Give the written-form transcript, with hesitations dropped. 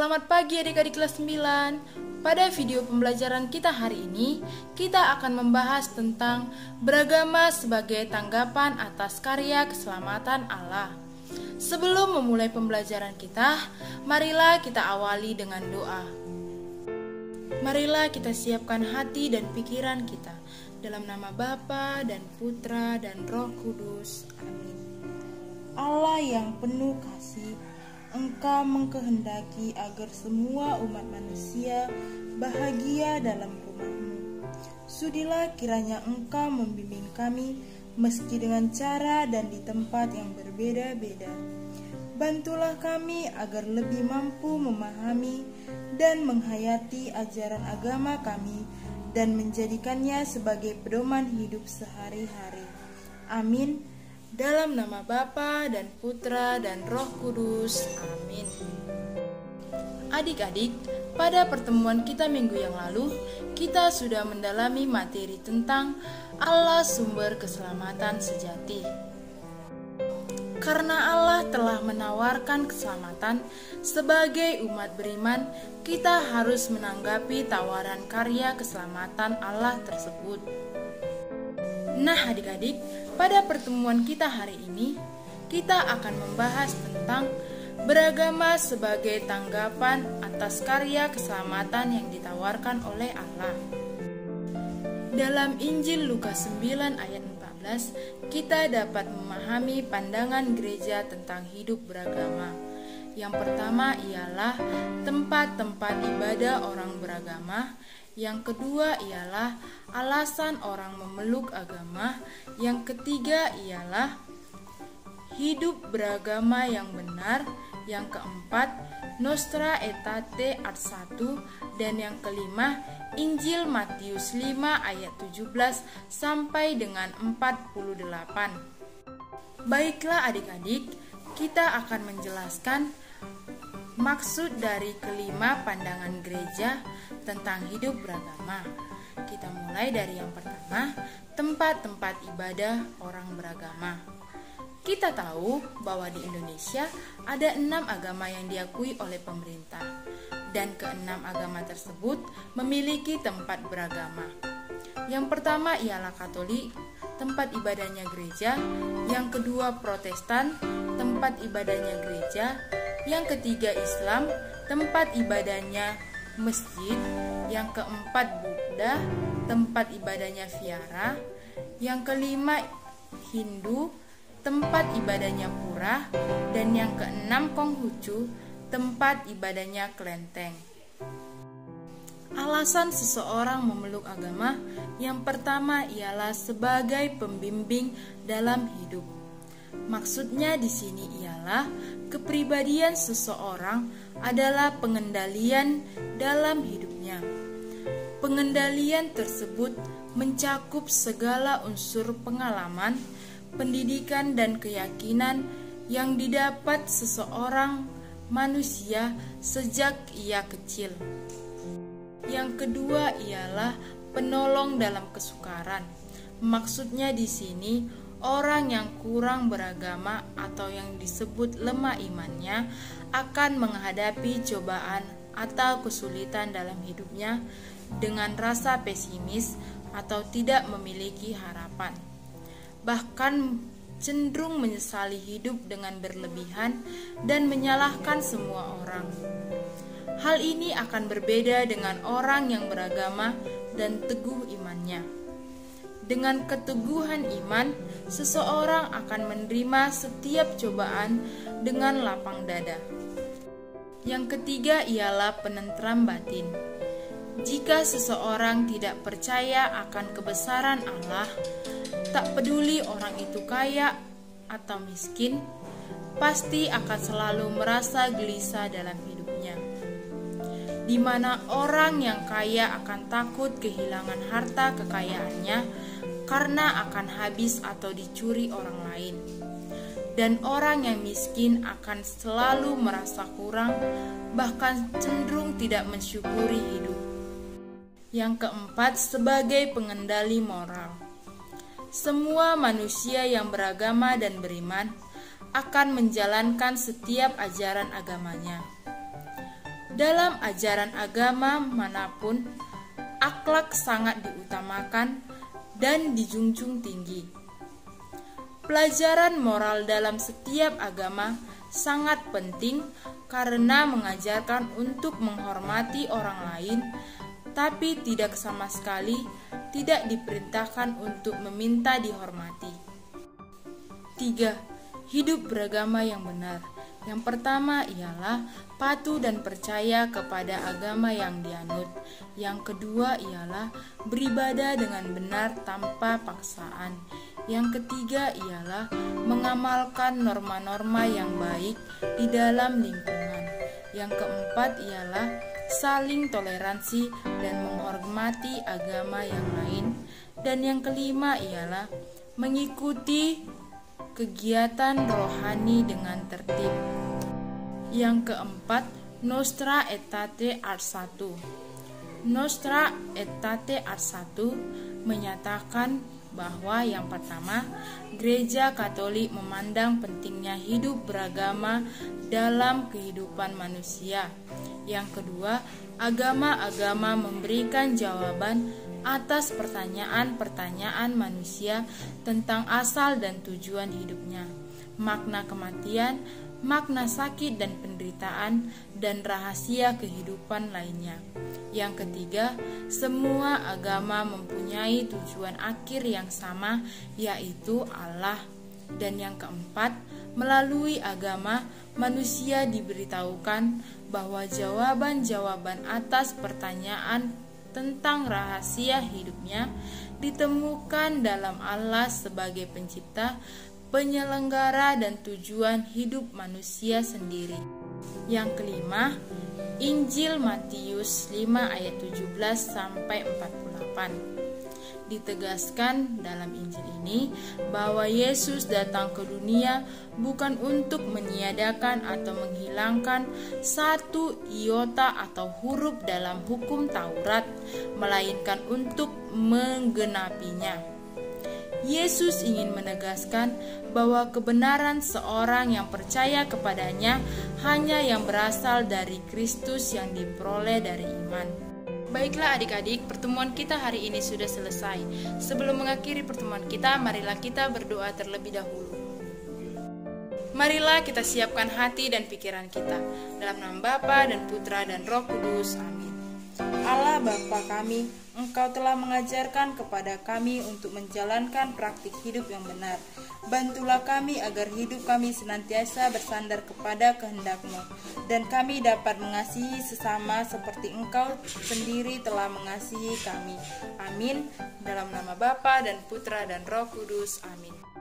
Selamat pagi adik-adik kelas 9. Pada video pembelajaran kita hari ini, kita akan membahas tentang beragama sebagai tanggapan atas karya keselamatan Allah. Sebelum memulai pembelajaran kita, marilah kita awali dengan doa. Marilah kita siapkan hati dan pikiran kita dalam nama Bapa dan Putra dan Roh Kudus. Amin. Allah yang penuh kasih, Engkau mengkehendaki agar semua umat manusia bahagia dalam rumah-Mu. Sudilah kiranya Engkau membimbing kami meski dengan cara dan di tempat yang berbeda-beda. Bantulah kami agar lebih mampu memahami dan menghayati ajaran agama kami dan menjadikannya sebagai pedoman hidup sehari-hari. Amin. Dalam nama Bapa dan Putra dan Roh Kudus. Amin. Adik-adik, pada pertemuan kita minggu yang lalu, kita sudah mendalami materi tentang Allah sumber keselamatan sejati. Karena Allah telah menawarkan keselamatan sebagai umat beriman, kita harus menanggapi tawaran karya keselamatan Allah tersebut. Nah adik-adik, pada pertemuan kita hari ini, kita akan membahas tentang beragama sebagai tanggapan atas karya keselamatan yang ditawarkan oleh Allah. Dalam Injil Lukas 9 ayat 14, kita dapat memahami pandangan gereja tentang hidup beragama. Yang pertama ialah tempat-tempat ibadah orang beragama. Yang kedua ialah alasan orang memeluk agama. Yang ketiga ialah hidup beragama yang benar. Yang keempat, Nostra Aetate art 1. Dan yang kelima, Injil Matius 5 ayat 17 sampai dengan 48. Baiklah adik-adik, kita akan menjelaskan maksud dari kelima pandangan gereja tentang hidup beragama. Kita mulai dari yang pertama, tempat-tempat ibadah orang beragama. Kita tahu bahwa di Indonesia ada 6 agama yang diakui oleh pemerintah, dan ke-6 agama tersebut memiliki tempat beragama. Yang pertama ialah Katolik, tempat ibadahnya gereja. Yang kedua Protestan, tempat ibadahnya gereja. Yang ketiga Islam, tempat ibadahnya masjid. Yang keempat Buddha, tempat ibadahnya vihara. Yang kelima Hindu, tempat ibadahnya pura. Dan yang keenam Konghucu, tempat ibadahnya kelenteng. Alasan seseorang memeluk agama yang pertama ialah sebagai pembimbing dalam hidup. Maksudnya di sini ialah kepribadian seseorang adalah pengendalian dalam hidupnya. Pengendalian tersebut mencakup segala unsur pengalaman, pendidikan dan keyakinan yang didapat seseorang manusia sejak ia kecil. Yang kedua ialah penolong dalam kesukaran. Maksudnya di sini orang yang kurang beragama atau yang disebut lemah imannya akan menghadapi cobaan atau kesulitan dalam hidupnya dengan rasa pesimis atau tidak memiliki harapan. Bahkan cenderung menyesali hidup dengan berlebihan dan menyalahkan semua orang. Hal ini akan berbeda dengan orang yang beragama dan teguh imannya. Dengan keteguhan iman, seseorang akan menerima setiap cobaan dengan lapang dada. Yang ketiga ialah penentram batin. Jika seseorang tidak percaya akan kebesaran Allah, tak peduli orang itu kaya atau miskin, pasti akan selalu merasa gelisah dalam hidupnya. Di mana orang yang kaya akan takut kehilangan harta kekayaannya karena akan habis atau dicuri orang lain. Dan orang yang miskin akan selalu merasa kurang, bahkan cenderung tidak mensyukuri hidup. Yang keempat, sebagai pengendali moral. Semua manusia yang beragama dan beriman akan menjalankan setiap ajaran agamanya. Dalam ajaran agama manapun, akhlak sangat diutamakan dan dijunjung tinggi. Pelajaran moral dalam setiap agama sangat penting karena mengajarkan untuk menghormati orang lain, tapi tidak sama sekali tidak diperintahkan untuk meminta dihormati. 3. Hidup beragama yang benar. Yang pertama ialah patuh dan percaya kepada agama yang dianut. Yang kedua ialah beribadah dengan benar tanpa paksaan. Yang ketiga ialah mengamalkan norma-norma yang baik di dalam lingkungan. Yang keempat ialah saling toleransi dan menghormati agama yang lain. Dan yang kelima ialah mengikuti kegiatan rohani dengan tertib. Yang keempat, Nostra Aetate Ars 1. Nostra Aetate Ars 1 menyatakan bahwa yang pertama, Gereja Katolik memandang pentingnya hidup beragama dalam kehidupan manusia. Yang kedua, agama-agama memberikan jawaban atas pertanyaan-pertanyaan manusia tentang asal dan tujuan hidupnya, makna kematian, makna sakit dan penderitaan, dan rahasia kehidupan lainnya. Yang ketiga, semua agama mempunyai tujuan akhir yang sama, yaitu Allah. Dan yang keempat, melalui agama, manusia diberitahukan bahwa jawaban-jawaban atas pertanyaan tentang rahasia hidupnya ditemukan dalam Allah sebagai pencipta, penyelenggara, dan tujuan hidup manusia sendiri. Yang kelima, Injil Matius 5 ayat 17-48. Ditegaskan dalam Injil ini bahwa Yesus datang ke dunia bukan untuk meniadakan atau menghilangkan satu iota atau huruf dalam hukum Taurat, melainkan untuk menggenapinya. Yesus ingin menegaskan bahwa kebenaran seorang yang percaya kepadanya hanya yang berasal dari Kristus yang diperoleh dari iman. Baiklah adik-adik, pertemuan kita hari ini sudah selesai. Sebelum mengakhiri pertemuan kita, marilah kita berdoa terlebih dahulu. Marilah kita siapkan hati dan pikiran kita. Dalam nama Bapa dan Putra dan Roh Kudus. Amin. Allah Bapa kami, Engkau telah mengajarkan kepada kami untuk menjalankan praktik hidup yang benar. Bantulah kami agar hidup kami senantiasa bersandar kepada kehendak-Mu, dan kami dapat mengasihi sesama seperti Engkau sendiri telah mengasihi kami. Amin. Dalam nama Bapa dan Putra dan Roh Kudus. Amin.